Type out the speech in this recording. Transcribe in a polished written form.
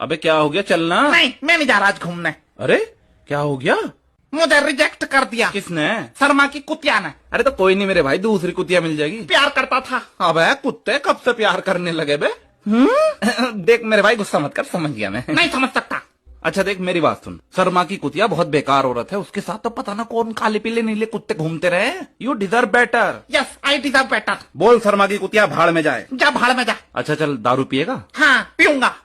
अबे क्या हो गया, चलना। नहीं, मैं नहीं जा रहा आज घूमने। अरे क्या हो गया? मुझे रिजेक्ट कर दिया। किसने? शर्मा की कुतिया ने। अरे तो कोई नहीं मेरे भाई, दूसरी कुतिया मिल जाएगी। प्यार करता था। अबे कुत्ते कब से प्यार करने लगे बे? देख मेरे भाई, गुस्सा मत कर, समझ गया मैं। नहीं समझ सकता। अच्छा देख मेरी बात सुन, शर्मा की कुतिया बहुत बेकार औरत है, उसके साथ तो पता ना कौन काले पीले नीले कुत्ते घूमते रहे। You deserve better. Yes, I deserve better. बोल शर्मा की कुतिया भाड़ में जाए। जा भाड़ में जा। अच्छा चल, दारू पिएगा? हाँ पीऊंगा।